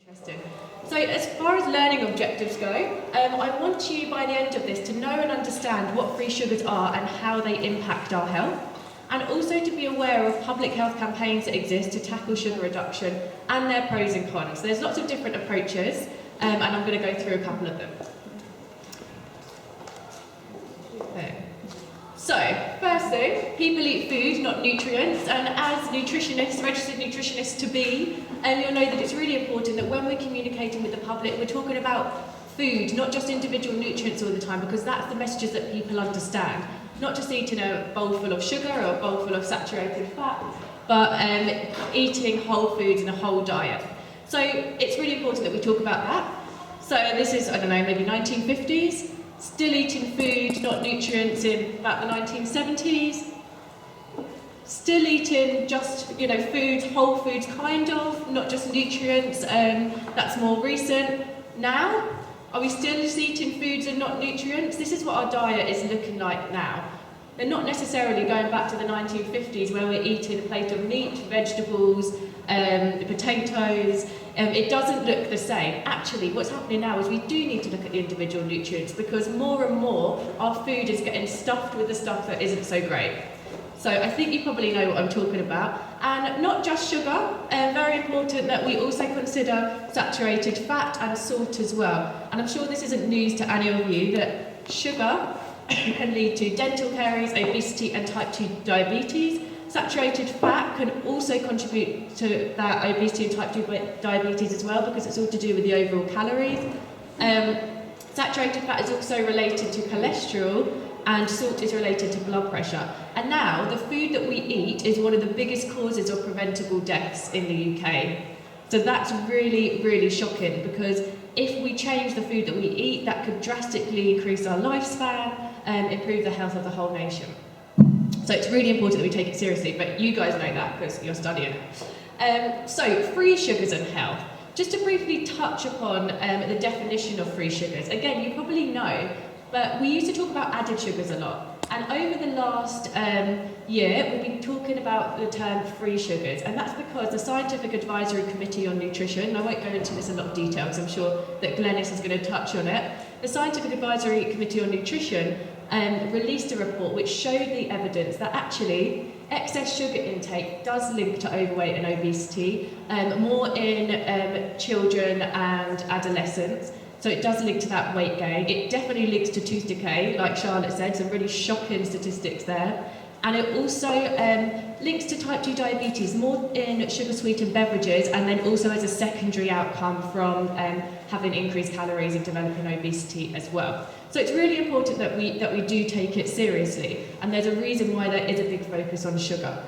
Interesting. So as far as learning objectives go, I want you by the end of this to know and understand what free sugars are and how they impact our health, and also to be aware of public health campaigns that exist to tackle sugar reduction and their pros and cons. There's lots of different approaches, and I'm going to go through a couple of them. Okay. So, first thing, people eat food, not nutrients, and as nutritionists, registered nutritionists to be, you'll know that it's really important that when we're communicating with the public, we're talking about food, not just individual nutrients all the time, because that's the messages that people understand. Not just eating a bowl full of sugar or a bowl full of saturated fat, but eating whole foods and a whole diet. So it's really important that we talk about that. So this is, I don't know, maybe 1950s. Still eating food, not nutrients in about the 1970s. Still eating just, foods, whole foods kind of, not just nutrients, that's more recent. Now, are we still just eating foods and not nutrients? This is what our diet is looking like now. They're not necessarily going back to the 1950s where we're eating a plate of meat, vegetables, potatoes. It doesn't look the same. Actually, what's happening now is we do need to look at the individual nutrients, because more and more our food is getting stuffed with the stuff that isn't so great. So I think you probably know what I'm talking about. And not just sugar, very important that we also consider saturated fat and salt as well. And I'm sure this isn't news to any of you that sugar can lead to dental caries, obesity and type 2 diabetes. Saturated fat can also contribute to that obesity and type 2 diabetes as well, because it's all to do with the overall calories. Saturated fat is also related to cholesterol, and salt is related to blood pressure. And now, the food that we eat is one of the biggest causes of preventable deaths in the UK. So that's really, really shocking, because if we change the food that we eat, that could drastically increase our lifespan and improve the health of the whole nation. So it's really important that we take it seriously, but you guys know that because you're studying it. So, free sugars and health. Just to briefly touch upon the definition of free sugars. Again, you probably know, but we used to talk about added sugars a lot. And over the last year, we've been talking about the term free sugars, and that's because the Scientific Advisory Committee on Nutrition, and I won't go into this in a lot of detail because I'm sure that Glenys is going to touch on it. The Scientific Advisory Committee on Nutrition released a report which showed the evidence that actually excess sugar intake does link to overweight and obesity, more in children and adolescents. So it does link to that weight gain. It definitely links to tooth decay, like Charlotte said, some really shocking statistics there. And it also links to type 2 diabetes, more in sugar-sweetened beverages, and then also as a secondary outcome from having increased calories and developing obesity as well. So it's really important that we do take it seriously, and there's a reason why there is a big focus on sugar.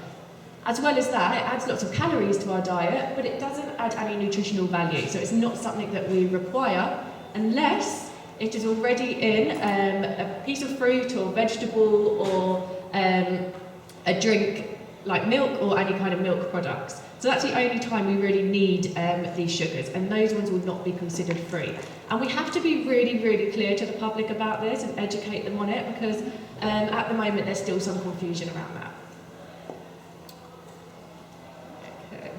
As well as that, it adds lots of calories to our diet, but it doesn't add any nutritional value, so it's not something that we require unless it is already in a piece of fruit or vegetable or a drink like milk or any kind of milk products. So that's the only time we really need these sugars, and those ones will not be considered free. And we have to be really, really clear to the public about this and educate them on it, because at the moment there's still some confusion around that. Okay.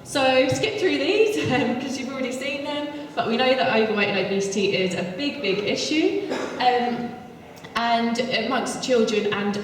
So skip through these because you've already seen them, but we know that overweight and obesity is a big, big issue. And amongst children and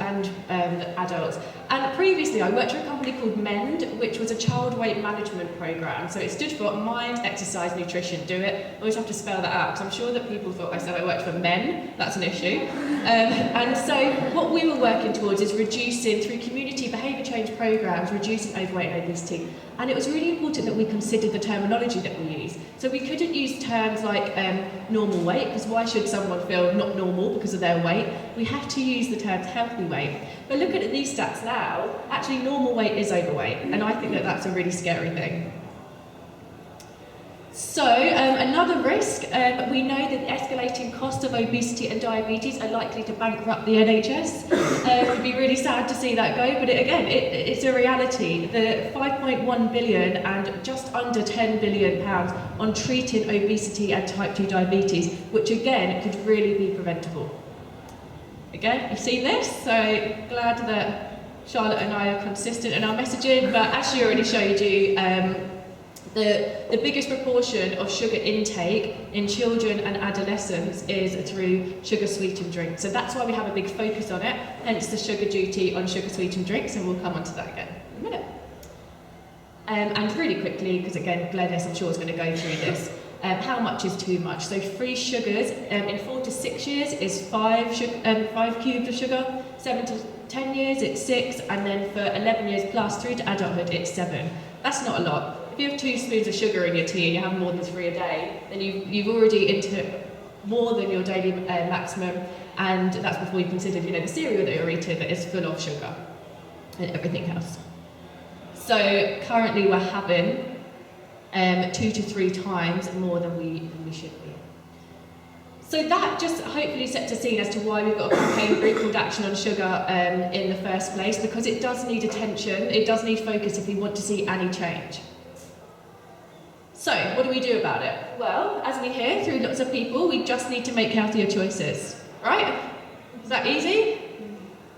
adults. And previously I worked for a company called MEND, which was a child weight management program. So it stood for Mind, Exercise, Nutrition, Do It. I always have to spell that out because I'm sure that people thought I said I worked for men. That's an issue. And so what we were working towards is reducing, through community behaviour change programs, reducing overweight and obesity. And it was really important that we considered the terminology that we use. So we couldn't use terms like normal weight, because why should someone feel not normal because of their weight? We have to use the terms healthy weight. But looking at these stats now, actually normal weight is overweight, and I think that that's a really scary thing. So, another risk, we know that the escalating cost of obesity and diabetes are likely to bankrupt the NHS. It would be really sad to see that go, but it's a reality. The 5.1 billion and just under 10 billion pounds on treating obesity and type 2 diabetes, which again could really be preventable. Again, you've seen this, so glad that Charlotte and I are consistent in our messaging, but as she already showed you, The biggest proportion of sugar intake in children and adolescents is through sugar-sweetened drinks. So that's why we have a big focus on it, hence the sugar duty on sugar-sweetened drinks, and we'll come on to that again in a minute. And really quickly, because again, Glenys, I'm sure, is going to go through this, how much is too much? So free sugars in 4 to 6 years is 5 cubes of sugar, 7 to 10 years it's 6, and then for 11 years plus through to adulthood it's 7. That's not a lot. If you have 2 spoons of sugar in your tea and you have more than 3 a day, then you've already into more than your daily maximum, and that's before you considered, the cereal that you're eating that is full of sugar and everything else. So currently we're having 2 to 3 times more than we should be. So that just hopefully sets a scene as to why we've got a campaign group called Action on Sugar in the first place, because it does need attention, it does need focus if we want to see any change. So, what do we do about it? Well, as we hear through lots of people, we just need to make healthier choices, right? Is that easy?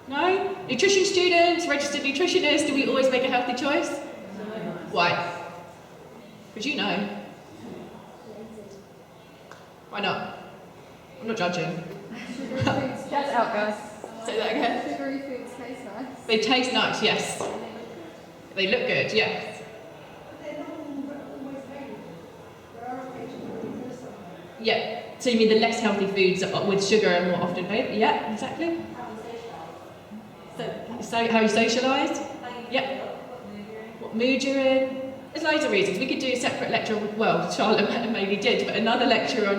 No? Nutrition students, registered nutritionists, do we always make a healthy choice? No. Why? Because you know. Why not? I'm not judging. Sugary foods. Get out, guys. Say that again. Sugary foods taste nice. They taste nice, yes. They look good, yes. Yeah. So you mean the less healthy foods with sugar are more often available? Yeah, exactly. So how you socialise? Yeah. What mood you're in? There's loads of reasons. We could do a separate lecture, well, Charlotte maybe did, but another lecture on,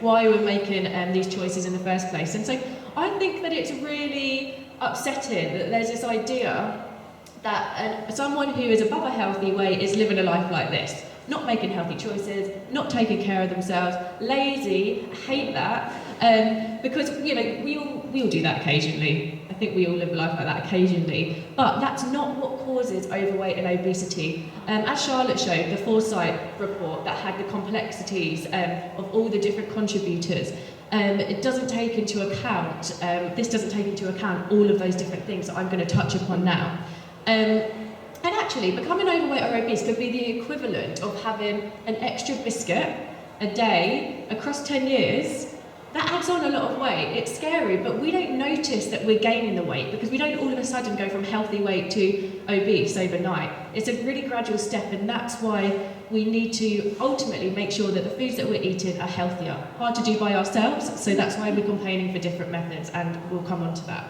why we're making these choices in the first place. And so I think that it's really upsetting that there's this idea that someone who is above a healthy weight is living a life like this. Not making healthy choices, not taking care of themselves, lazy, I hate that, because, we all do that occasionally. I think we all live a life like that occasionally, but that's not what causes overweight and obesity. As Charlotte showed, the Foresight report that had the complexities of all the different contributors, it doesn't take into account, this doesn't take into account all of those different things that I'm going to touch upon now. And actually, becoming overweight or obese could be the equivalent of having an extra biscuit a day across 10 years. That adds on a lot of weight. It's scary, but we don't notice that we're gaining the weight because we don't all of a sudden go from healthy weight to obese overnight. It's a really gradual step, and that's why we need to ultimately make sure that the foods that we're eating are healthier. Hard to do by ourselves, so that's why we're campaigning for different methods, and we'll come on to that.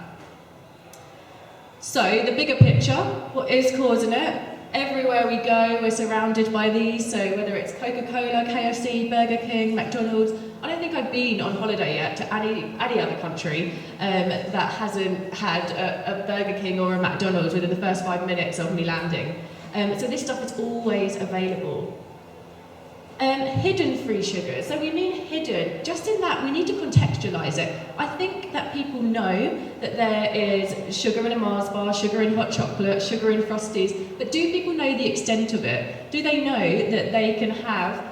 So, the bigger picture, what is causing it? Everywhere we go, we're surrounded by these, so whether it's Coca-Cola, KFC, Burger King, McDonald's. I don't think I've been on holiday yet to any other country that hasn't had a Burger King or a McDonald's within the first 5 minutes of me landing. So this stuff is always available. Hidden free sugars. So we mean hidden, just in that we need to contextualise it. I think that people know that there is sugar in a Mars bar, sugar in hot chocolate, sugar in Frosties, but do people know the extent of it? Do they know that they can have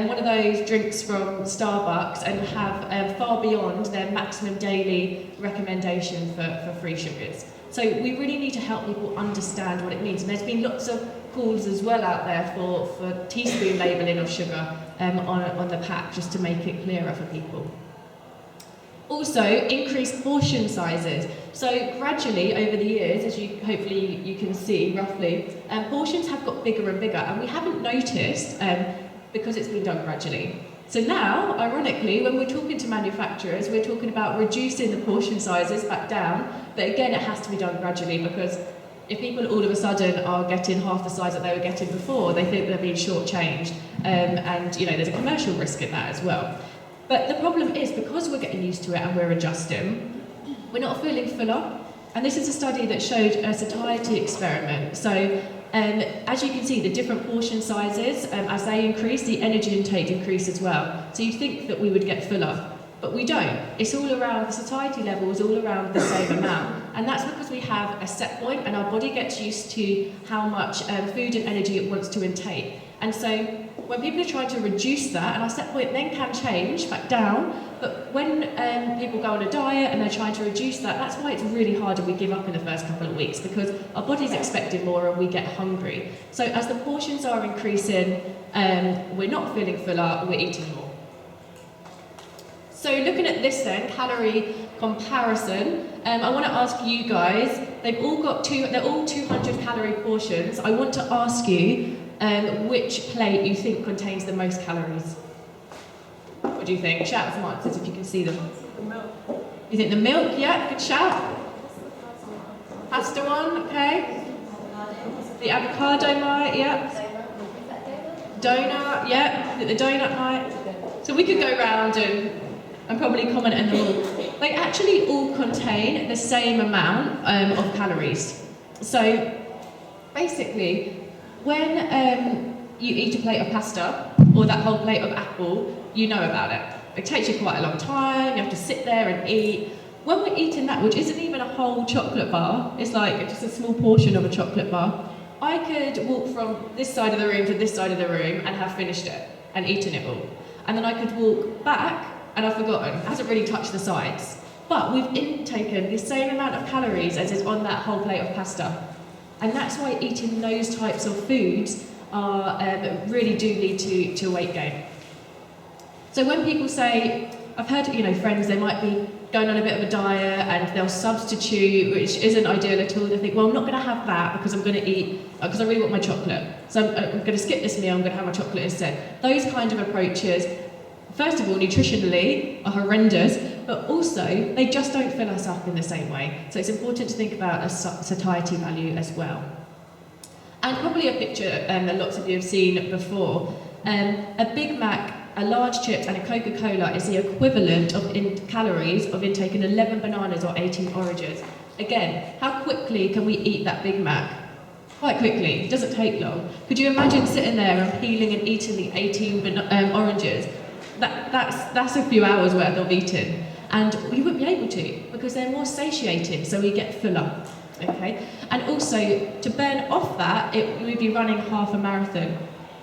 one of those drinks from Starbucks and have far beyond their maximum daily recommendation for free sugars? So we really need to help people understand what it means. And there's been lots of calls as well out there for teaspoon labelling of sugar on the pack, just to make it clearer for people. Also, increased portion sizes. So gradually over the years, as hopefully you can see roughly, portions have got bigger and bigger, and we haven't noticed because it's been done gradually. So now, ironically, when we're talking to manufacturers, we're talking about reducing the portion sizes back down, but again, it has to be done gradually, because if people all of a sudden are getting half the size that they were getting before, they think they're being shortchanged, and there's a commercial risk in that as well. But the problem is, because we're getting used to it and we're adjusting, we're not feeling fuller. And this is a study that showed a Satiety Experiment. So as you can see, the different portion sizes, as they increase, the energy intake increase as well. So you'd think that we would get fuller, but we don't. It's all around, the satiety level is all around the same amount. And that's because we have a set point and our body gets used to how much food and energy it wants to intake. And so when people are trying to reduce that, and our set point then can change back down, but when people go on a diet and they're trying to reduce that, that's why it's really hard and we give up in the first couple of weeks, because our body's expecting more and we get hungry. So as the portions are increasing, we're not feeling fuller, we're eating more. So looking at this then, calorie comparison, I want to ask you guys, they're all 200 calorie portions. I want to ask you which plate you think contains the most calories. What do you think? Shout some answers if you can see them. You think the milk? Yeah, good shout. Pasta one, okay. The avocado might, yeah. Donut, yeah. I think the donut might. So we could go round and probably comment on them all. They actually all contain the same amount of calories. So basically, when you eat a plate of pasta or that whole plate of apple, you know about it. It takes you quite a long time, you have to sit there and eat. When we're eating that, which isn't even a whole chocolate bar, it's like just a small portion of a chocolate bar, I could walk from this side of the room to this side of the room and have finished it and eaten it all. And then I could walk back and I've forgotten, it hasn't really touched the sides. But we've intaken the same amount of calories as is on that whole plate of pasta. And that's why eating those types of foods really do lead to weight gain. So when people say, I've heard, friends, they might be going on a bit of a diet and they'll substitute, which isn't ideal at all. They think, well, I'm not going to have that because I'm going to eat, because I really want my chocolate. So I'm going to skip this meal, I'm going to have my chocolate instead. Those kind of approaches, first of all, nutritionally, are horrendous, but also, they just don't fill us up in the same way. So it's important to think about a satiety value as well. And probably a picture that lots of you have seen before. A Big Mac, a large chips and a Coca-Cola is the equivalent of calories of intaking 11 bananas or 18 oranges. Again, how quickly can we eat that Big Mac? Quite quickly, it doesn't take long. Could you imagine sitting there and peeling and eating the 18 oranges? That's a few hours worth of eating. And we wouldn't be able to, because they're more satiated, so we get fuller. Okay? And also, to burn off that, we'd be running half a marathon.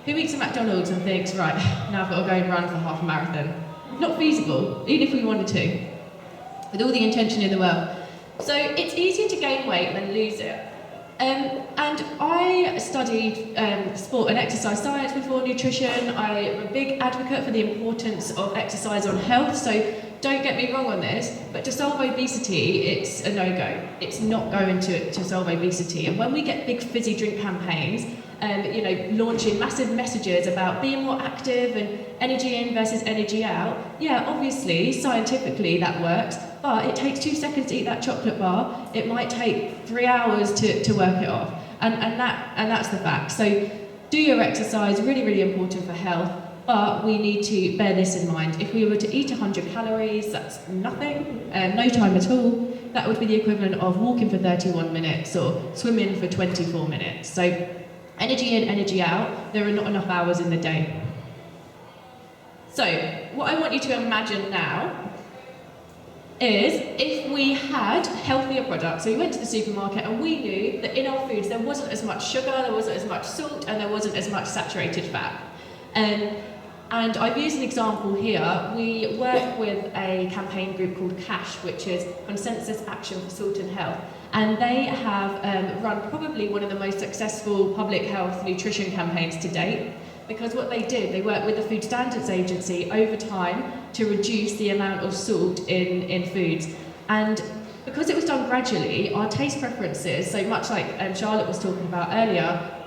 Who eats at McDonald's and thinks, right, now I've got to go and run for half a marathon? Not feasible, even if we wanted to, with all the intention in the world. So it's easier to gain weight than lose it. And I studied sport and exercise science before nutrition. I'm a big advocate for the importance of exercise on health, so don't get me wrong on this, but to solve obesity, it's a no-go. It's not going to solve obesity. And when we get big fizzy drink campaigns, launching massive messages about being more active and energy in versus energy out, yeah, obviously, scientifically that works, but it takes 2 seconds to eat that chocolate bar. It might take 3 hours to work it off, and that's the fact. So do your exercise, really, really important for health, but we need to bear this in mind. If we were to eat 100 calories, that's nothing, no time at all. That would be the equivalent of walking for 31 minutes or swimming for 24 minutes. So energy in, energy out, there are not enough hours in the day. So what I want you to imagine now is if we had healthier products. So we went to the supermarket and we knew that in our foods there wasn't as much sugar, there wasn't as much salt, and there wasn't as much saturated fat. And I've used an example here. We work with a campaign group called CASH, which is Consensus Action for Salt and Health. And they have run probably one of the most successful public health nutrition campaigns to date. Because what they did, they worked with the Food Standards Agency over time to reduce the amount of salt in foods. And because it was done gradually, our taste preferences, so much like Charlotte was talking about earlier,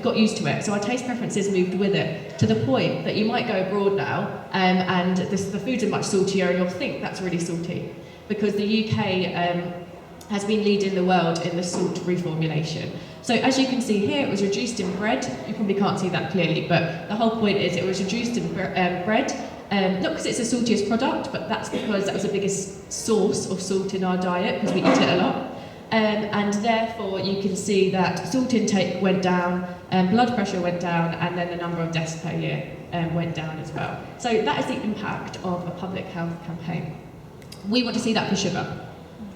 got used to it. So our taste preferences moved with it, to the point that you might go abroad now and the foods are much saltier and you'll think that's really salty. Because the UK has been leading the world in the salt reformulation. So as you can see here, it was reduced in bread. You probably can't see that clearly, but the whole point is it was reduced in bread. Not because it's the saltiest product, but that's because that was the biggest source of salt in our diet, because we eat it a lot. And therefore you can see that salt intake went down, blood pressure went down, and then the number of deaths per year went down as well. So that is the impact of a public health campaign. We want to see that for sugar.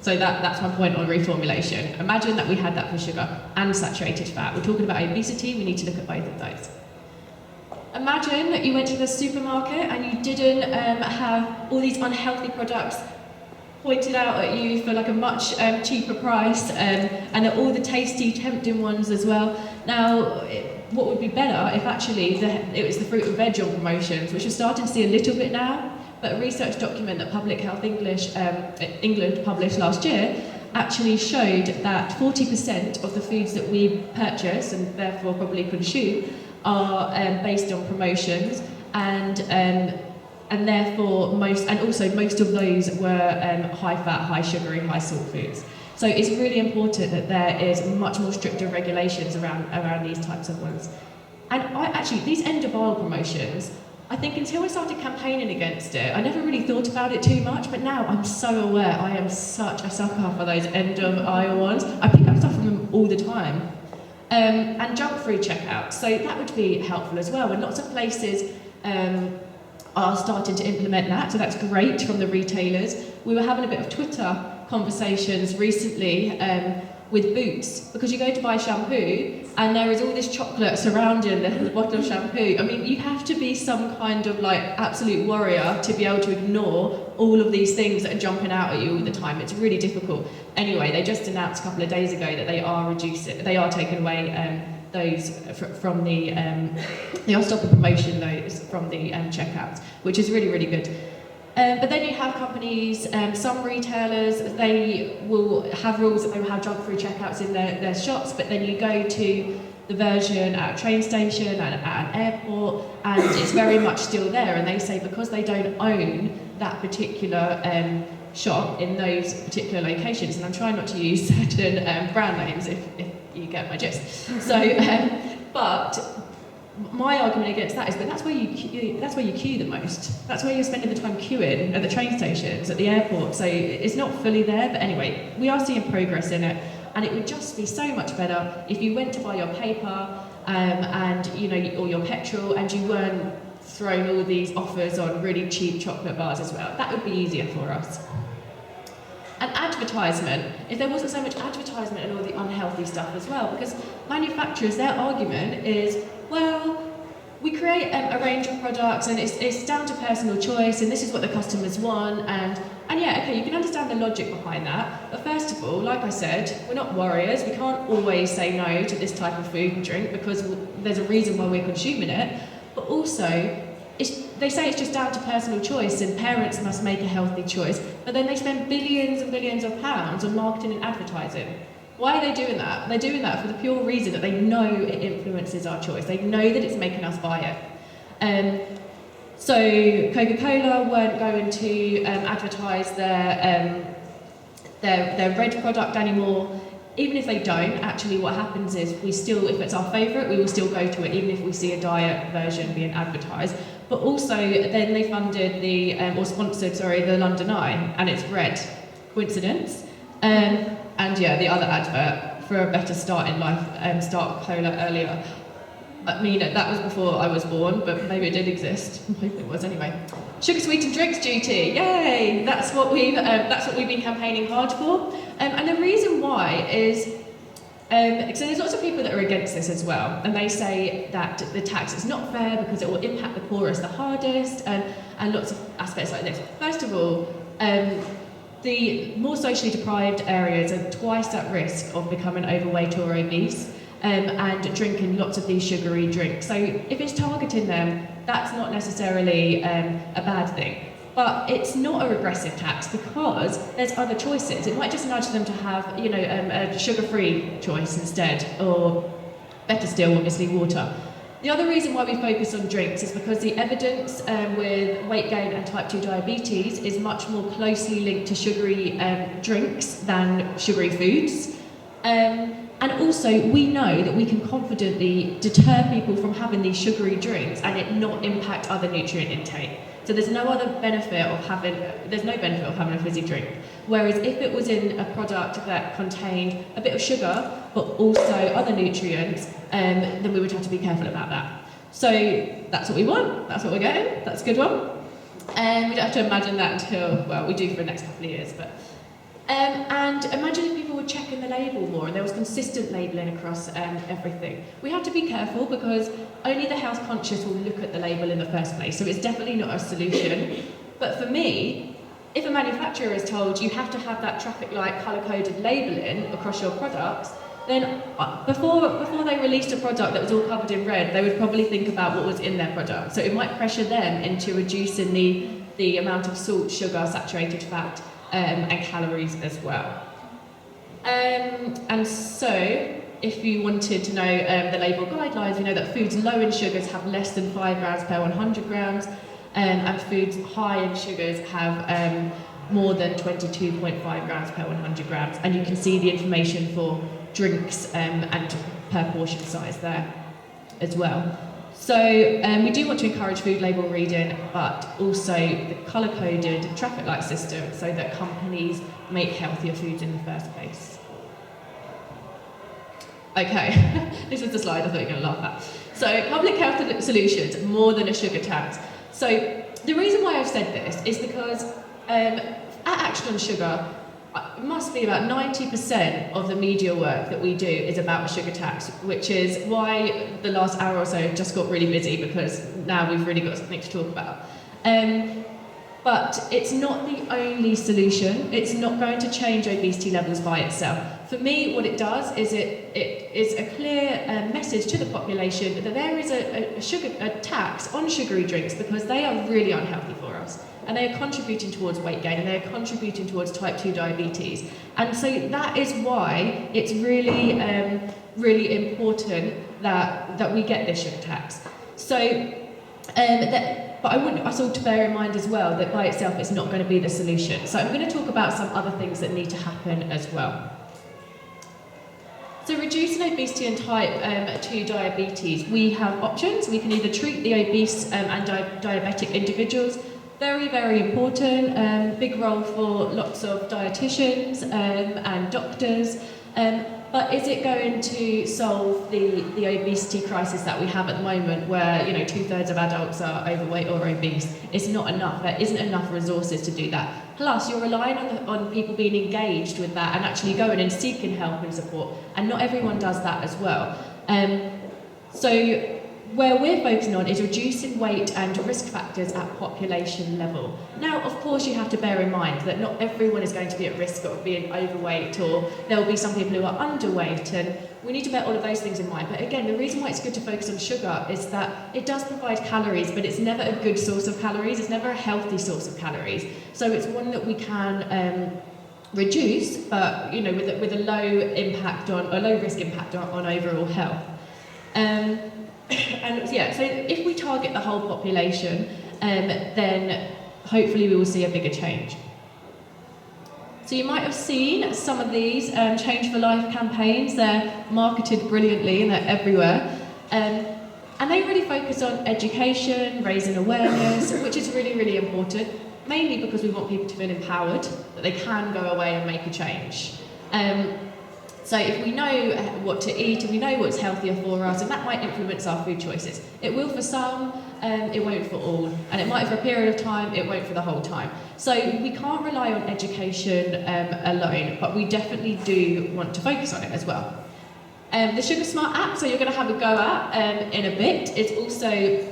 So that's my point on reformulation. Imagine that we had that for sugar and saturated fat. We're talking about obesity, we need to look at both of those. Imagine that you went to the supermarket and you didn't have all these unhealthy products pointed out at you for like a much cheaper price, and all the tasty, tempting ones as well. Now, what would be better if actually it was the fruit and veg on promotions, which we're starting to see a little bit now, but a research document that Public Health England published last year actually showed that 40% of the foods that we purchase and therefore probably consume are based on promotions, and therefore most of those were high fat, high sugary, high salt foods. So it's really important that there is much more stricter regulations around these types of ones. And these end of aisle promotions, I think until I started campaigning against it, I never really thought about it too much, but now I'm so aware. I am such a sucker for those end of aisle ones. I pick up stuff from them all the time. And junk-free checkouts, so that would be helpful as well. And lots of places are starting to implement that, so that's great from the retailers. We were having a bit of Twitter conversations recently with Boots, because you go to buy shampoo and there is all this chocolate surrounding the bottle of shampoo. I mean, you have to be some kind of like absolute warrior to be able to ignore all of these things that are jumping out at you all the time. It's really difficult. Anyway, they just announced a couple of days ago that they are taking away those from they are stopping promotion those from the checkouts, which is really, really good. But then you have companies, some retailers, they will have rules that they will have junk-free checkouts in their shops, but then you go to the version at a train station and at an airport, and it's very much still there, and they say because they don't own that particular shop in those particular locations, and I'm trying not to use certain brand names if you get my gist. So, but my argument against that is that that's where you queue the most. That's where you're spending the time queuing at the train stations, at the airport. So it's not fully there, but anyway, we are seeing progress in it, and it would just be so much better if you went to buy your paper and or your petrol, and you weren't throwing all these offers on really cheap chocolate bars as well. That would be easier for us. And advertisement, if there wasn't so much advertisement and all the unhealthy stuff as well, because manufacturers, their argument is, well, we create a range of products and it's down to personal choice, and this is what the customers want, and yeah, okay, you can understand the logic behind that, but first of all, like I said, we're not warriors. We can't always say no to this type of food and drink because there's a reason why we're consuming it, but also, they say it's just down to personal choice and parents must make a healthy choice, but then they spend billions and billions of pounds on marketing and advertising. Why are they doing that? They're doing that for the pure reason that they know it influences our choice. They know that it's making us buy it. So Coca-Cola weren't going to advertise their red product anymore. Even if they don't, actually what happens is if it's our favourite, we will still go to it, even if we see a diet version being advertised. But also, then they funded sponsored the London Eye, and it's red. Coincidence? And yeah, the other advert for a better start in life, start cola earlier. I mean, that was before I was born, but maybe it did exist. I hope it was anyway. Sugar sweetened drinks duty, yay! That's what we've been campaigning hard for. And the reason why is, so there's lots of people that are against this as well, and they say that the tax is not fair because it will impact the poorest the hardest, and lots of aspects like this. First of all, the more socially deprived areas are twice at risk of becoming overweight or obese, and drinking lots of these sugary drinks. So if it's targeting them, that's not necessarily a bad thing. But it's not a regressive tax because there's other choices. It might just nudge them to have, a sugar-free choice instead, or better still, obviously, water. The other reason why we focus on drinks is because the evidence with weight gain and type 2 diabetes is much more closely linked to sugary drinks than sugary foods. And also, we know that we can confidently deter people from having these sugary drinks and it not impact other nutrient intake. So there's no benefit of having a fizzy drink. Whereas if it was in a product that contained a bit of sugar, but also other nutrients, then we would have to be careful about that. So that's what we want, that's what we're getting, that's a good one. And we don't have to imagine that until, well, we do for the next couple of years, but. And imagine if people were checking the label more and there was consistent labelling across everything. We have to be careful because only the health conscious will look at the label in the first place, so it's definitely not a solution. But for me, if a manufacturer is told you have to have that traffic light colour-coded labelling across your products, then before they released a product that was all covered in red, they would probably think about what was in their product. So it might pressure them into reducing the amount of salt, sugar, saturated fat, and calories as well. And so, if you wanted to know the label guidelines, we know that foods low in sugars have less than 5 grams per 100 grams, and foods high in sugars have more than 22.5 grams per 100 grams. And you can see the information for drinks and per portion size there as well. So we do want to encourage food label reading, but also the colour-coded traffic light system so that companies make healthier foods in the first place. Okay, this was the slide I thought you were going to laugh at. So public health solutions, more than a sugar tax. So the reason why I've said this is because at Action on Sugar, it must be about 90% of the media work that we do is about a sugar tax, which is why the last hour or so just got really busy, because now we've really got something to talk about. But it's not the only solution. It's not going to change obesity levels by itself. For me, what it does is it is a clear message to the population that there is a tax on sugary drinks because they are really unhealthy for us. And they are contributing towards weight gain, and they are contributing towards type 2 diabetes. And so that is why it's really, really important that we get this sugar tax. So, but I want us all to bear in mind as well that by itself it's not going to be the solution. So I'm going to talk about some other things that need to happen as well. So reducing obesity and type 2 diabetes, we have options. We can either treat the obese and diabetic individuals. Very, very important, big role for lots of dietitians and doctors. But is it going to solve the obesity crisis that we have at the moment where 2/3 of adults are overweight or obese? It's not enough. There isn't enough resources to do that. Plus, you're relying on people being engaged with that and actually going and seeking help and support. And not everyone does that as well. So where we're focusing on is reducing weight and risk factors at population level. Now, of course, you have to bear in mind that not everyone is going to be at risk of being overweight, or there will be some people who are underweight, and we need to bear all of those things in mind. But again, the reason why it's good to focus on sugar is that it does provide calories, but it's never a good source of calories, it's never a healthy source of calories. So it's one that we can reduce, but with a low risk impact on overall health. And yeah, so if we target the whole population, then hopefully we will see a bigger change. So you might have seen some of these Change for Life campaigns. They're marketed brilliantly and they're everywhere. And they really focus on education, raising awareness, which is really, really important, mainly because we want people to feel empowered, that they can go away and make a change. So if we know what to eat and we know what's healthier for us, and that might influence our food choices. It will for some, it won't for all. And it might for a period of time, it won't for the whole time. So we can't rely on education alone, but we definitely do want to focus on it as well. The Sugar Smart app, so you're going to have a go at in a bit, it's also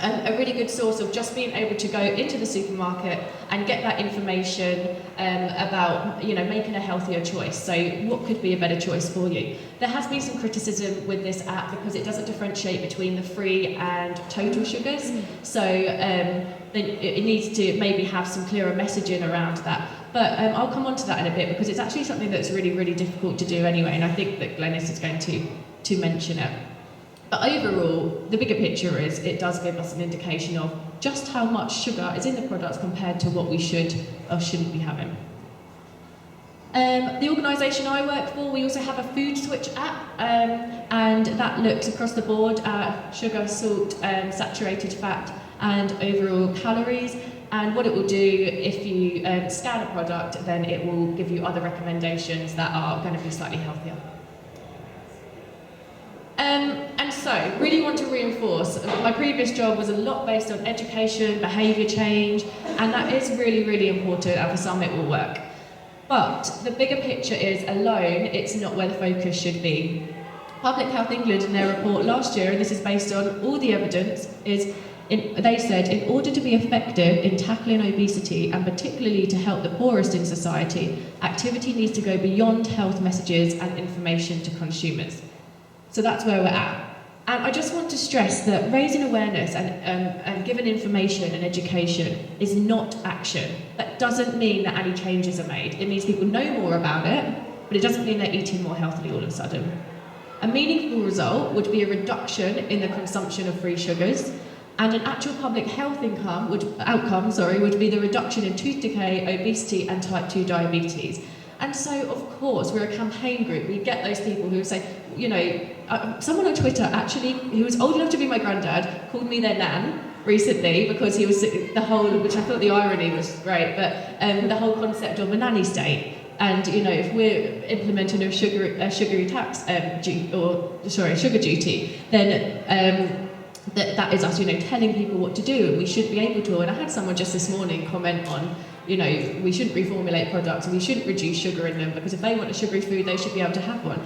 a really good source of just being able to go into the supermarket and get that information about making a healthier choice. So what could be a better choice for you? There has been some criticism with this app because it doesn't differentiate between the free and total sugars. So it needs to maybe have some clearer messaging around that. But I'll come on to that in a bit because it's actually something that's really, really difficult to do anyway, and I think that Glenys is going to mention it. But overall, the bigger picture is it does give us an indication of just how much sugar is in the products compared to what we should or shouldn't be having. The organisation I work for, we also have a food switch app, and that looks across the board at sugar, salt, saturated fat, and overall calories. And what it will do, if you scan a product, then it will give you other recommendations that are going to be slightly healthier. And so, really want to reinforce, my previous job was a lot based on education, behaviour change, and that is really, really important, and for some it will work. But the bigger picture is, alone, it's not where the focus should be. Public Health England, in their report last year, and this is based on all the evidence, they said, in order to be effective in tackling obesity, and particularly to help the poorest in society, activity needs to go beyond health messages and information to consumers. So that's where we're at. And I just want to stress that raising awareness and giving information and education is not action. That doesn't mean that any changes are made. It means people know more about it, but it doesn't mean they're eating more healthily all of a sudden. A meaningful result would be a reduction in the consumption of free sugars, and an actual public health outcome would be the reduction in tooth decay, obesity, and type 2 diabetes. And so, of course, we're a campaign group. We get those people who say, someone on Twitter actually, who was old enough to be my granddad, called me their nan recently because he was which I thought the irony was great, but the whole concept of a nanny state. And if we're implementing a sugary tax sugar duty, then that is us, telling people what to do, and we should be able to. And I had someone just this morning comment on, we shouldn't reformulate products and we shouldn't reduce sugar in them, because if they want a sugary food, they should be able to have one.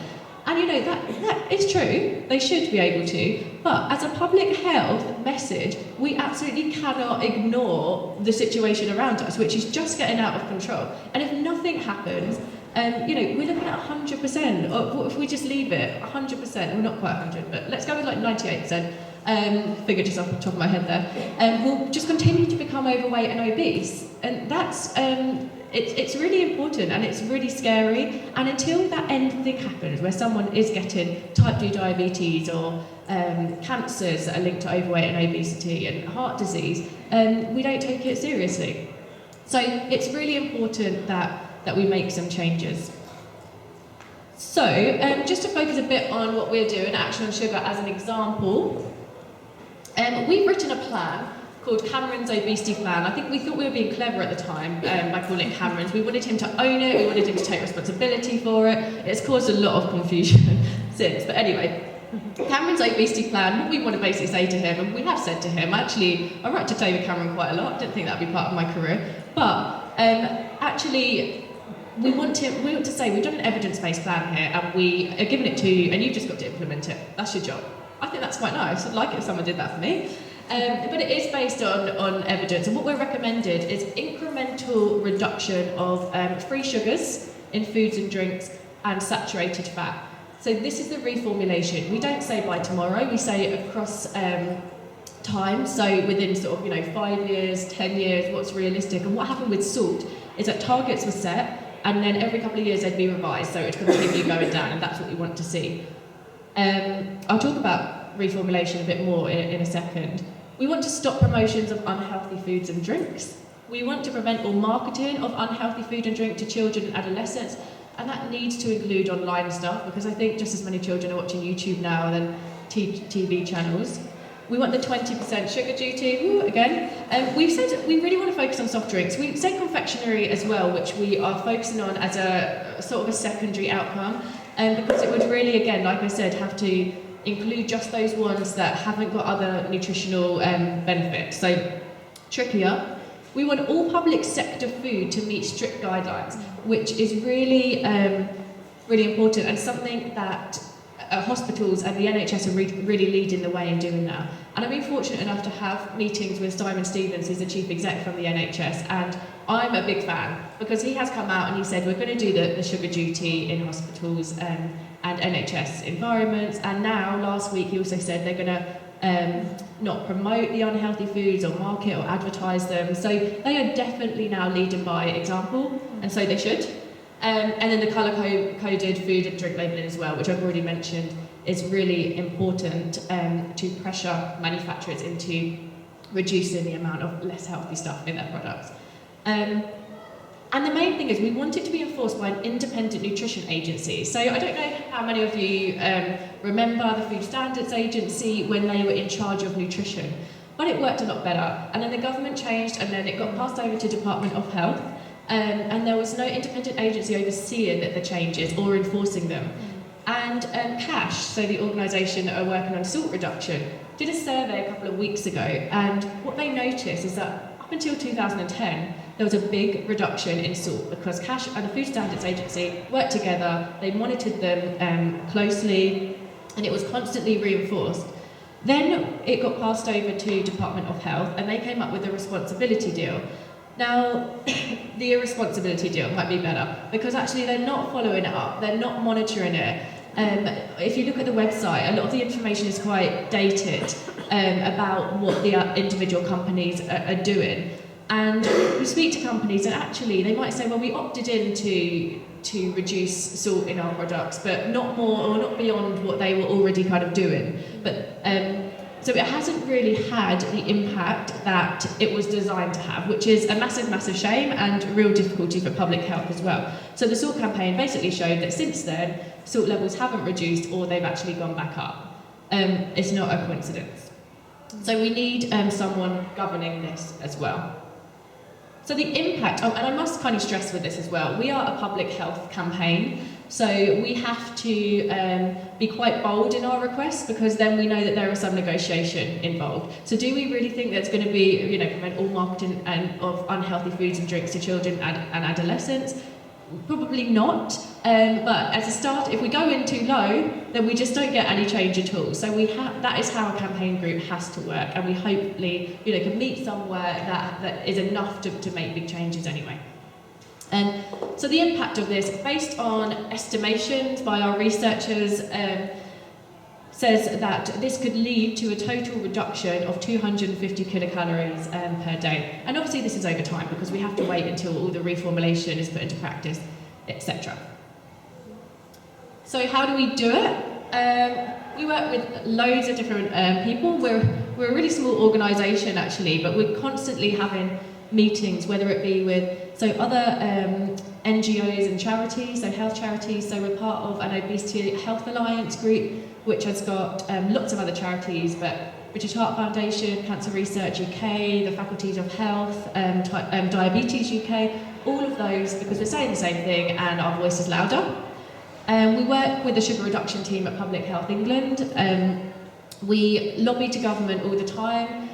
And that is true, they should be able to, but as a public health message, we absolutely cannot ignore the situation around us, which is just getting out of control. And if nothing happens, we're looking at 100%, or if we just leave it, 100%, well not quite 100, but let's go with like 98%, figure just off the top of my head there, we'll just continue to become overweight and obese. And that's, it's really important and it's really scary. And until that end thing happens, where someone is getting type 2 diabetes or cancers that are linked to overweight and obesity and heart disease, we don't take it seriously. So it's really important that we make some changes. So just to focus a bit on what we're doing, Action on Sugar as an example, we've written a plan called Cameron's Obesity Plan. I think we thought we were being clever at the time by calling it Cameron's. We wanted him to own it, we wanted him to take responsibility for it. It's caused a lot of confusion since, but anyway. Cameron's Obesity Plan, what we want to basically say to him, and we have said to him, actually, I write to David Cameron quite a lot, I didn't think that would be part of my career, but actually, we want to say we've done an evidence-based plan here, and we are giving it to you, and you've just got to implement it. That's your job. I think that's quite nice. I'd like it if someone did that for me. But it is based on evidence, and what we're recommended is incremental reduction of free sugars in foods and drinks and saturated fat. So this is the reformulation. We don't say by tomorrow, we say it across time, so within sort of 5 years, 10 years, what's realistic. And what happened with salt is that targets were set, and then every couple of years they'd be revised, so it would continue going down, and that's what we want to see. I'll talk about reformulation a bit more in a second. We want to stop promotions of unhealthy foods and drinks. We want to prevent all marketing of unhealthy food and drink to children and adolescents, and that needs to include online stuff, because I think just as many children are watching YouTube now than TV channels. We want the 20% sugar duty, again. We've said we really want to focus on soft drinks. We've said confectionery as well, which we are focusing on as a sort of a secondary outcome, because it would really, again, like I said, have to include just those ones that haven't got other nutritional benefits. So, trickier. We want all public sector food to meet strict guidelines, which is really, really important, and something that hospitals and the NHS are really leading the way in doing now. And I've been fortunate enough to have meetings with Simon Stevens, who's the chief exec from the NHS, and I'm a big fan, because he has come out and he said we're going to do the sugar duty in hospitals and NHS environments, and now last week he also said they're going to not promote the unhealthy foods or market or advertise them. So they are definitely now leading by example, and so they should. And then the colour-coded food and drink labelling as well, which I've already mentioned, is really important to pressure manufacturers into reducing the amount of less healthy stuff in their products. And the main thing is we want it to be enforced by an independent nutrition agency. So I don't know how many of you remember the Food Standards Agency when they were in charge of nutrition, but it worked a lot better. And then the government changed, and then it got passed over to Department of Health, and there was no independent agency overseeing the changes or enforcing them. And CASH, so the organisation that are working on salt reduction, did a survey a couple of weeks ago, and what they noticed is that up until 2010, there was a big reduction in salt because Cash and the Food Standards Agency worked together, they monitored them closely, and it was constantly reinforced. Then it got passed over to Department of Health, and they came up with a responsibility deal. Now, the irresponsibility deal might be better, because actually they're not following it up, they're not monitoring it. If you look at the website, a lot of the information is quite dated about what the individual companies are doing. And we speak to companies, and actually they might say, well, we opted in to reduce salt in our products, but not more or not beyond what they were already kind of doing. But so it hasn't really had the impact that it was designed to have, which is a massive, massive shame and real difficulty for public health as well. So the salt campaign basically showed that since then, salt levels haven't reduced or they've actually gone back up. It's not a coincidence. So we need someone governing this as well. So the impact, and I must kind of stress with this as well, we are a public health campaign, so we have to be quite bold in our requests, because then we know that there is some negotiation involved. So do we really think there's going to be, prevent all marketing of unhealthy foods and drinks to children and adolescents? Probably not, but as a start, if we go in too low, then we just don't get any change at all. So that is how a campaign group has to work, and we hopefully can meet somewhere that is enough to make big changes anyway. So the impact of this, based on estimations by our researchers, says that this could lead to a total reduction of 250 kilocalories per day. And obviously this is over time, because we have to wait until all the reformulation is put into practice, etc. So how do we do it? We work with loads of different people. We're a really small organisation actually, but we're constantly having meetings, whether it be with other NGOs and charities, so health charities. So we're part of an Obesity Health Alliance group, which has got lots of other charities, but British Heart Foundation, Cancer Research UK, the Faculties of Health, Diabetes UK, all of those, because we're saying the same thing and our voice is louder. We work with the sugar reduction team at Public Health England. We lobby to government all the time,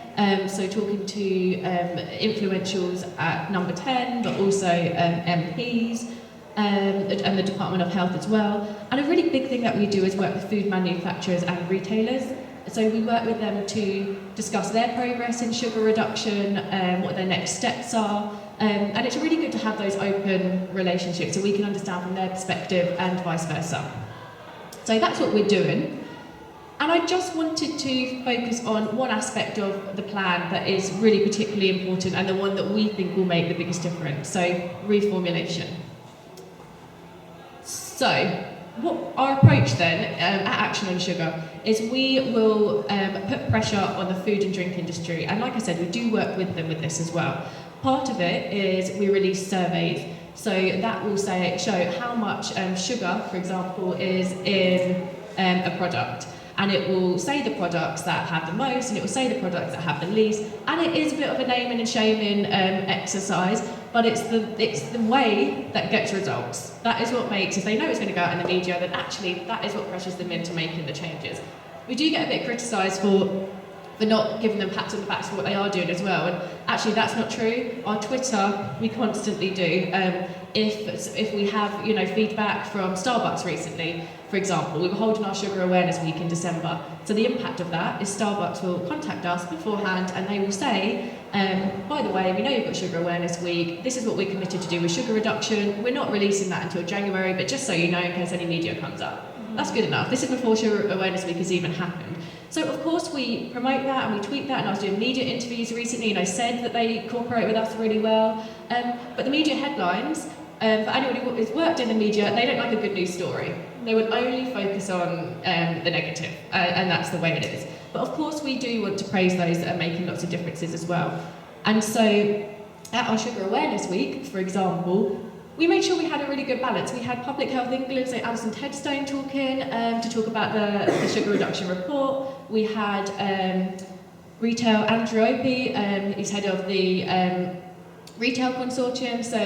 so talking to influentials at Number 10, but also MPs, and the Department of Health as well. And a really big thing that we do is work with food manufacturers and retailers. So we work with them to discuss their progress in sugar reduction, what their next steps are, and it's really good to have those open relationships so we can understand from their perspective and vice versa. So that's what we're doing. And I just wanted to focus on one aspect of the plan that is really particularly important and the one that we think will make the biggest difference, so reformulation. So, what our approach then at Action on Sugar is we will put pressure on the food and drink industry, and like I said, we do work with them with this as well. Part of it is we release surveys, so that will show how much sugar, for example, is in a product. And it will say the products that have the most, and it will say the products that have the least. And it is a bit of a naming and shaming exercise, but it's the way that gets results. That is what makes, if they know it's going to go out in the media, then actually that is what pressures them into making the changes. We do get a bit criticised for not giving them pats on the backs for what they are doing as well, and actually that's not true. Our Twitter, we constantly do. If we have feedback from Starbucks recently, for example, we were holding our Sugar Awareness Week in December. So the impact of that is Starbucks will contact us beforehand and they will say, by the way, we know you've got Sugar Awareness Week, this is what we're committed to do with sugar reduction. We're not releasing that until January, but just so you know, in case any media comes up. That's good enough. This is before Sugar Awareness Week has even happened. So of course we promote that and we tweet that, and I was doing media interviews recently and I said that they cooperate with us really well. But the media headlines, for anyone who's worked in the media, they don't like a good news story. They would only focus on the negative, and that's the way it is. But of course we do want to praise those that are making lots of differences as well. And so at our Sugar Awareness Week, for example, we made sure we had a really good balance. We had Public Health England, so Alison Tedstone talking to talk about the sugar reduction report. We had Retail Andrew Opie, he's head of the Retail Consortium, so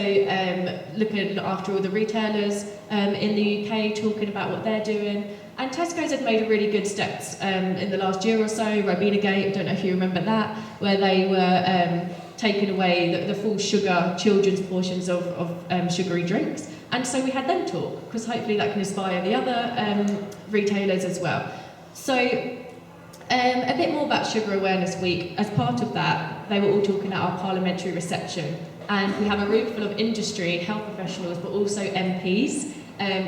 looking after all the retailers in the UK, talking about what they're doing. And Tesco's had made really good steps in the last year or so. Robina Gate, I don't know if you remember that, where they were taken away the full sugar children's portions of sugary drinks. And so we had them talk, because hopefully that can inspire the other retailers as well. So a bit more about Sugar Awareness Week. As part of that, they were all talking at our parliamentary reception. And we have a room full of industry, health professionals, but also MPs,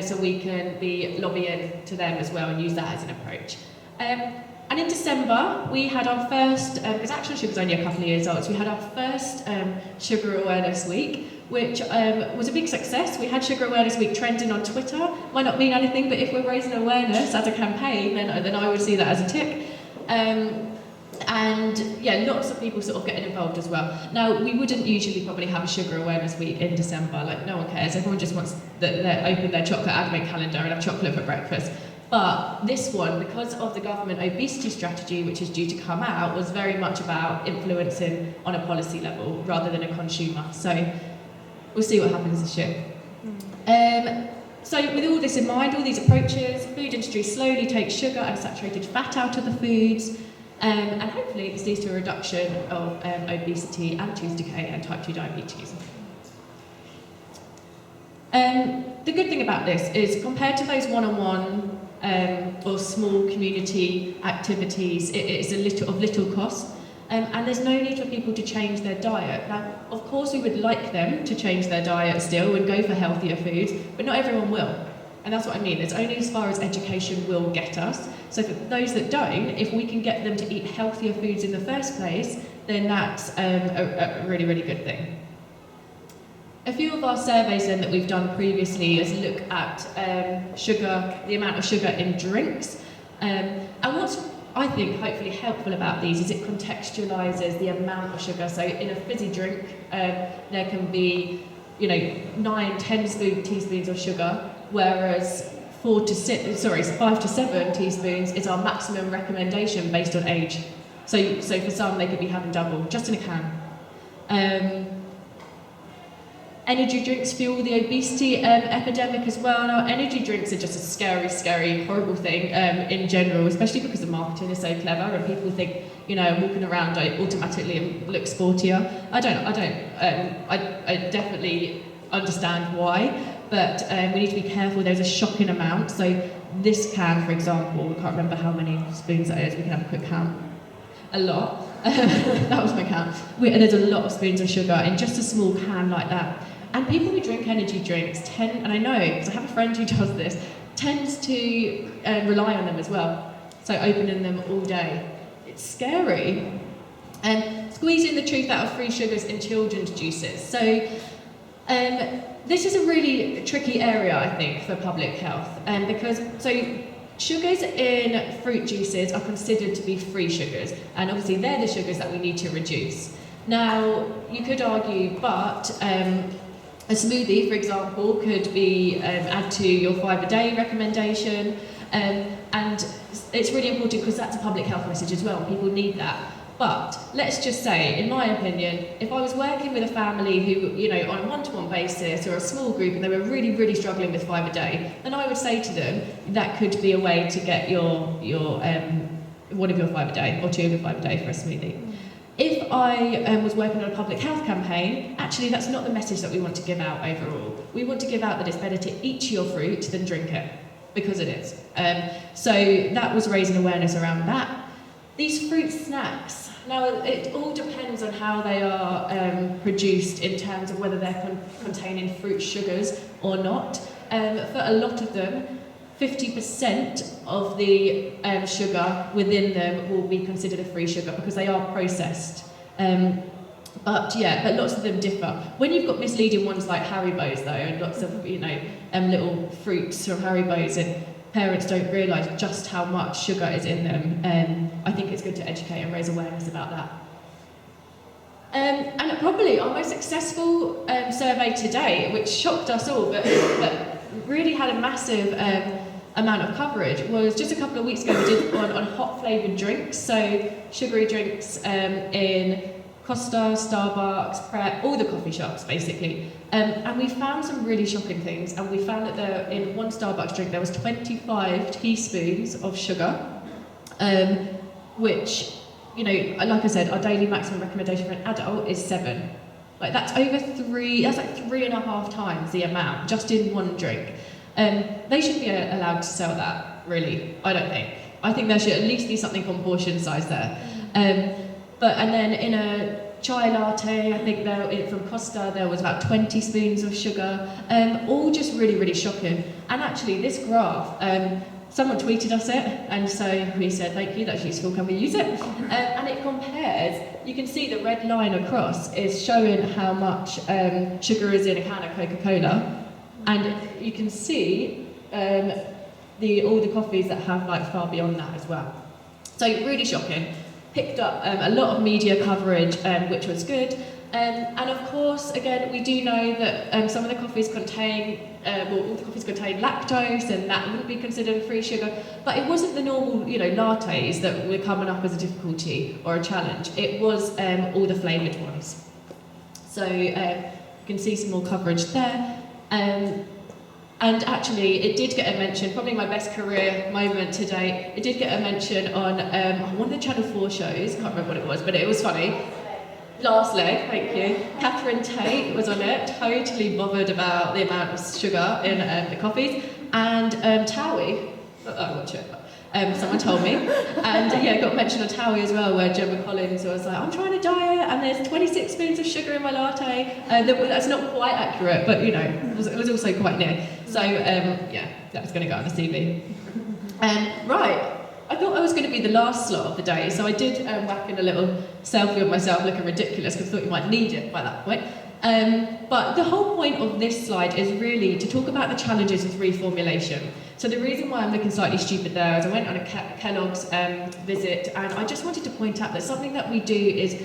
so we can be lobbying to them as well and use that as an approach. And in December, we had our first, because Action Sugar's only a couple of years old, so we had our first Sugar Awareness Week, which was a big success. We had Sugar Awareness Week trending on Twitter. Might not mean anything, but if we're raising awareness as a campaign, then I would see that as a tick. And yeah, lots of people sort of getting involved as well. Now, we wouldn't usually probably have a Sugar Awareness Week in December, like no one cares. Everyone just wants to open their chocolate advent calendar and have chocolate for breakfast. But this one, because of the government obesity strategy, which is due to come out, was very much about influencing on a policy level rather than a consumer. So we'll see what happens this year. So with all this in mind, all these approaches, food industry slowly takes sugar and saturated fat out of the foods, and hopefully this leads to a reduction of obesity and tooth decay and type 2 diabetes. The good thing about this is, compared to those one-on-one or small community activities, it is of little cost, and there's no need for people to change their diet. Now, of course, we would like them to change their diet still and go for healthier foods, but not everyone will. And that's what I mean, it's only as far as education will get us. So for those that don't, if we can get them to eat healthier foods in the first place, then that's a really, really good thing. A few of our surveys then that we've done previously is look at sugar, the amount of sugar in drinks. And what's, I think, hopefully helpful about these is it contextualises the amount of sugar. So in a fizzy drink, there can be, 9-10 teaspoons of sugar, whereas 5 to 7 teaspoons is our maximum recommendation based on age. So for some, they could be having double, just in a can. Energy drinks fuel the obesity epidemic as well. Now, energy drinks are just a scary, scary, horrible thing in general, especially because the marketing is so clever and people think, walking around I automatically look sportier. I definitely understand why, but we need to be careful. There's a shocking amount. So this can, for example, I can't remember how many spoons that is. We can have a quick count. A lot. That was my count. There's a lot of spoons of sugar in just a small can like that. And people who drink energy drinks tend, and I know because I have a friend who does this, tends to rely on them as well. So opening them all day. It's scary. And squeezing the truth out of free sugars in children's juices. So this is a really tricky area, I think, for public health. Because sugars in fruit juices are considered to be free sugars, and obviously they're the sugars that we need to reduce. Now, you could argue, but a smoothie, for example, could be add to your 5 a day recommendation, and it's really important because that's a public health message as well. People need that. But let's just say, in my opinion, if I was working with a family who, on a one-to-one basis or a small group and they were really, really struggling with 5 a day, then I would say to them that could be a way to get your one of your 5 a day or 2 of your 5 a day for a smoothie. If I was working on a public health campaign, actually that's not the message that we want to give out overall. We want to give out that it's better to eat your fruit than drink it, because it is. So that was raising awareness around that. These fruit snacks, now it all depends on how they are produced in terms of whether they're containing fruit sugars or not. For a lot of them, 50% of the sugar within them will be considered a free sugar because they are processed. But lots of them differ. When you've got misleading ones like Haribo's though, and lots of little fruits from Haribo's, and parents don't realise just how much sugar is in them, I think it's good to educate and raise awareness about that. And probably our most successful survey to date, which shocked us all, but really had a massive amount of coverage, was just a couple of weeks ago we did one on hot flavoured drinks, so sugary drinks in Costa, Starbucks, Pret, all the coffee shops basically. And we found some really shocking things, and we found that in one Starbucks drink there was 25 teaspoons of sugar, which, you know, like I said, our daily maximum recommendation for an adult is 7. Like that's like 3.5 times the amount just in one drink. They should be allowed to sell that, really, I don't think. I think there should at least be something on portion size there. And then in a chai latte, I think from Costa, there was about 20 spoons of sugar, all just really, really shocking. And actually, this graph, someone tweeted us it, and so we said, thank you, that's useful, can we use it? And it compares, you can see the red line across is showing how much sugar is in a can of Coca-Cola, and you can see all the coffees that have like far beyond that as well. So really shocking. Picked up a lot of media coverage, which was good. And of course, again, we do know that some of the coffees contain, all the coffees contain lactose, and that wouldn't be considered free sugar. But it wasn't the normal, you know, lattes that were coming up as a difficulty or a challenge. It was all the flavoured ones. So you can see some more coverage there. And actually, it did get a mention, probably my best career moment today, it did get a mention on one of the Channel 4 shows, I can't remember what it was, but it was funny. Last Leg, thank you. Catherine Tate was on it, totally bothered about the amount of sugar in the coffees. And Towie, I watch it, someone told me. And yeah, got mentioned on Towie as well, where Gemma Collins was like, I'm trying to diet and there's 26 spoons of sugar in my latte. That's not quite accurate, but you know, it was also quite near. So yeah, that was going to go on the CV. Right. I thought I was going to be the last slot of the day, so I did whack in a little selfie of myself looking ridiculous because I thought you might need it by that point. But the whole point of this slide is really to talk about the challenges of reformulation. So the reason why I'm looking slightly stupid there is I went on a Kellogg's visit, and I just wanted to point out that something that we do is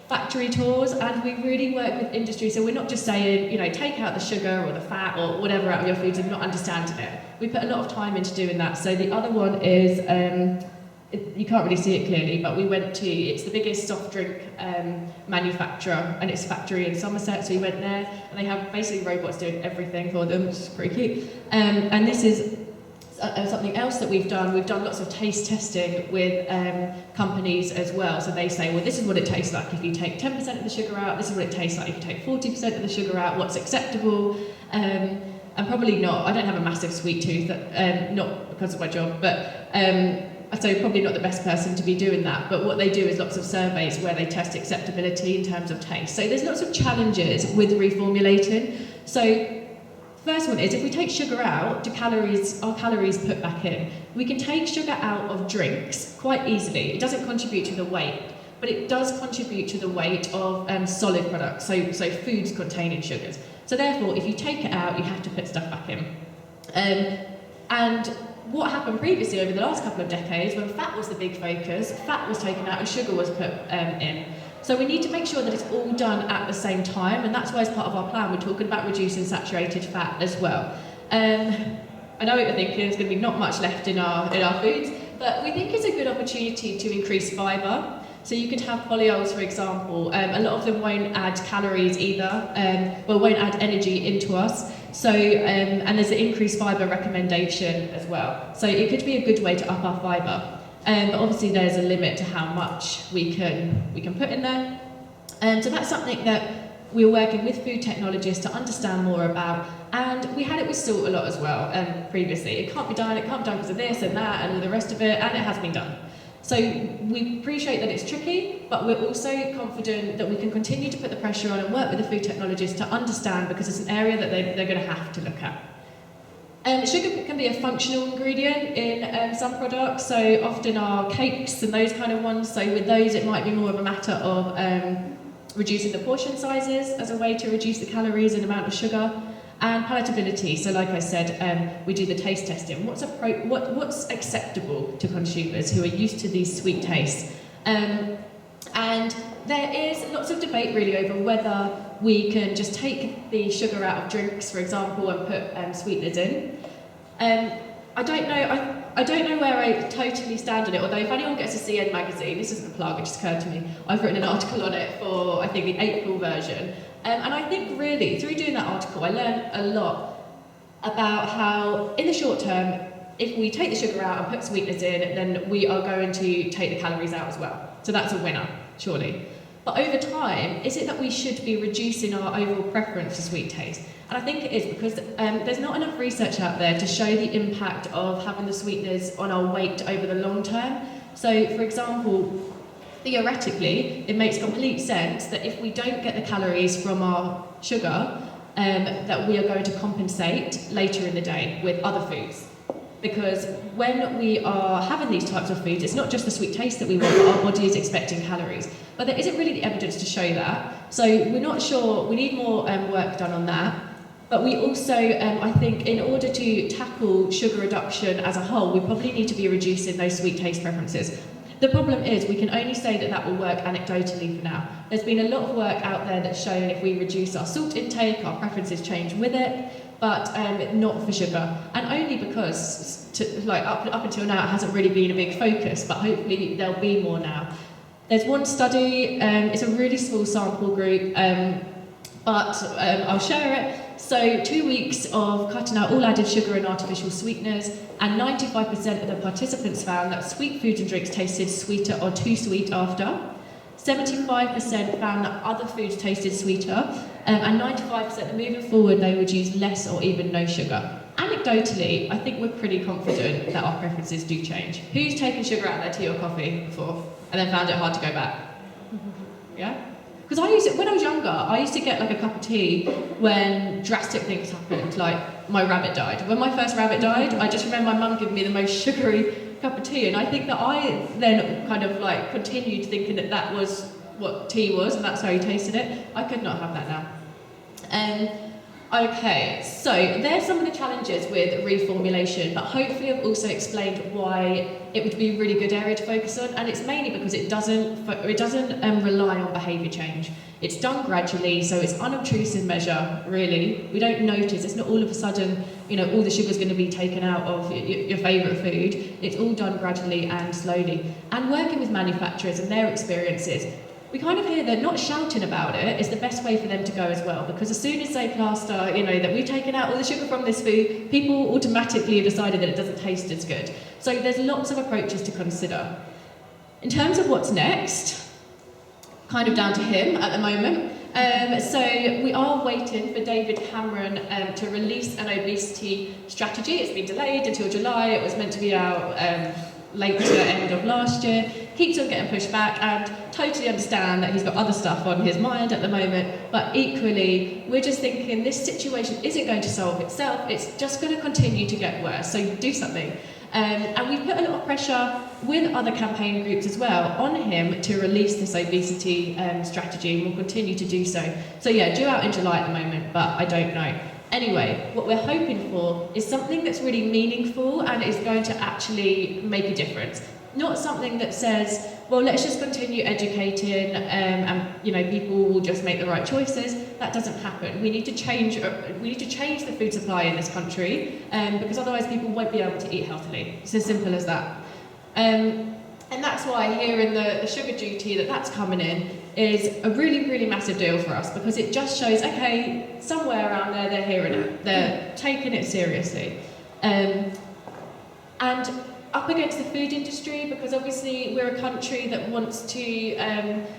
factory tours, and we really work with industry. So we're not just saying, you know, take out the sugar or the fat or whatever out of your foods and not understanding it. We put a lot of time into doing that. So the other one is, you can't really see it clearly, but we went to, it's the biggest soft drink manufacturer, and it's a factory in Somerset, so we went there, and they have basically robots doing everything for them, which is pretty cute. And this is something else that we've done. We've done lots of taste testing with companies as well. So they say, well, this is what it tastes like if you take 10% of the sugar out, this is what it tastes like if you take 40% of the sugar out, what's acceptable. And probably not, I don't have a massive sweet tooth, not because of my job, but so probably not the best person to be doing that. But what they do is lots of surveys where they test acceptability in terms of taste. So there's lots of challenges with reformulating. So first one is, if we take sugar out, are calories put back in? We can take sugar out of drinks quite easily. It doesn't contribute to the weight, but it does contribute to the weight of solid products, so foods containing sugars. So therefore, if you take it out, you have to put stuff back in. And what happened previously over the last couple of decades, when fat was the big focus, fat was taken out and sugar was put in. So we need to make sure that it's all done at the same time, and that's why as part of our plan we're talking about reducing saturated fat as well. I know what you're thinking, there's going to be not much left in our foods, but we think it's a good opportunity to increase fibre. So you could have polyols, for example. A lot of them won't add calories either, won't add energy into us. So, and there's an increased fibre recommendation as well. So it could be a good way to up our fibre. But obviously there's a limit to how much we can put in there. So that's something that we're working with food technologists to understand more about. And we had it with salt a lot as well previously. It can't be done because of this and that and all the rest of it, and it has been done. So we appreciate that it's tricky, but we're also confident that we can continue to put the pressure on and work with the food technologists to understand, because it's an area that they're going to have to look at. Sugar can be a functional ingredient in some products, so often our cakes and those kind of ones. So with those, it might be more of a matter of reducing the portion sizes as a way to reduce the calories and amount of sugar. And palatability, so like I said, we do the taste testing. What's acceptable to consumers who are used to these sweet tastes? And there is lots of debate really over whether we can just take the sugar out of drinks, for example, and put sweeteners in. I don't know where I totally stand on it, although if anyone gets a CN magazine, this isn't a plug, it just occurred to me, I've written an article on it for, I think, the April version. And I think really, through doing that article, I learned a lot about how, in the short term, if we take the sugar out and put sweeteners in, then we are going to take the calories out as well. So that's a winner, surely. But over time, is it that we should be reducing our overall preference for sweet taste? And I think it is, because there's not enough research out there to show the impact of having the sweeteners on our weight over the long term. So, for example, theoretically, it makes complete sense that if we don't get the calories from our sugar, that we are going to compensate later in the day with other foods. Because when we are having these types of foods, it's not just the sweet taste that we want, but our body is expecting calories. But there isn't really the evidence to show that. So we're not sure, we need more work done on that. But we also, I think, in order to tackle sugar reduction as a whole, we probably need to be reducing those sweet taste preferences. The problem is we can only say that that will work anecdotally for now. There's been a lot of work out there that's shown if we reduce our salt intake, our preferences change with it, but not for sugar. And only because, up until now, it hasn't really been a big focus, but hopefully there'll be more now. There's one study, it's a really small sample group, but I'll share it. So 2 weeks of cutting out all added sugar and artificial sweeteners, and 95% of the participants found that sweet foods and drinks tasted sweeter or too sweet after. 75% found that other foods tasted sweeter, and 95% that moving forward they would use less or even no sugar. Anecdotally, I think we're pretty confident that our preferences do change. Who's taken sugar out of their tea or coffee before and then found it hard to go back? Yeah? Because when I was younger, I used to get like a cup of tea when drastic things happened, like my rabbit died. When my first rabbit died, I just remember my mum giving me the most sugary cup of tea, and I think that I then kind of like continued thinking that that was what tea was, and that's how you tasted it. I could not have that now. Okay, so there's some of the challenges with reformulation, but hopefully I've also explained why it would be a really good area to focus on, and it's mainly because it doesn't rely on behaviour change. It's done gradually, so it's unobtrusive measure, really. We don't notice, it's not all of a sudden, all the sugar's going to be taken out of your favourite food. It's all done gradually and slowly. And working with manufacturers and their experiences, we kind of hear that not shouting about it is the best way for them to go as well, because as soon as they plaster, that we've taken out all the sugar from this food, people automatically have decided that it doesn't taste as good. So there's lots of approaches to consider. In terms of what's next, kind of down to him at the moment. So we are waiting for David Cameron to release an obesity strategy. It's been delayed until July. It was meant to be out late to end of last year. Keeps on getting pushed back, and totally understand that he's got other stuff on his mind at the moment, but equally we're just thinking this situation isn't going to solve itself, it's just going to continue to get worse, so do something. And we've put a lot of pressure with other campaign groups as well on him to release this obesity strategy, and we'll continue to do so. So yeah, due out in July at the moment, but I don't know. Anyway, what we're hoping for is something that's really meaningful and is going to actually make a difference. Not something that says, well, let's just continue educating and people will just make the right choices. That doesn't happen. We need to change the food supply in this country because otherwise people won't be able to eat healthily. It's as simple as that. And that's why hearing the sugar duty that's coming in is a really, really massive deal for us, because it just shows, okay, somewhere around there they're hearing it. They're taking it seriously. And up against the food industry, because obviously we're a country that wants to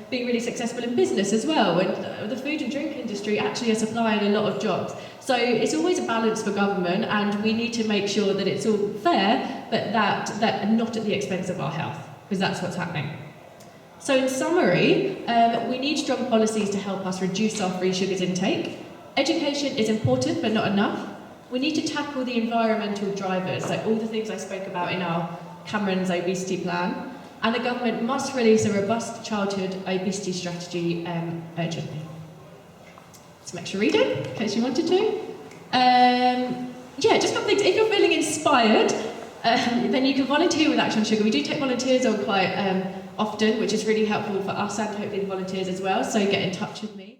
be really successful in business as well, and the food and drink industry actually are supplying a lot of jobs. So it's always a balance for government, and we need to make sure that it's all fair, but that not at the expense of our health, because that's what's happening. So in summary, we need strong policies to help us reduce our free sugars intake. Education is important, but not enough. We need to tackle the environmental drivers, so all the things I spoke about in our Cameron's obesity plan, and the government must release a robust childhood obesity strategy urgently. Some extra reading, in case you wanted to. Just got things. If you're feeling inspired, then you can volunteer with Action Sugar. We do take volunteers on quite often, which is really helpful for us and hopefully the volunteers as well, so get in touch with me.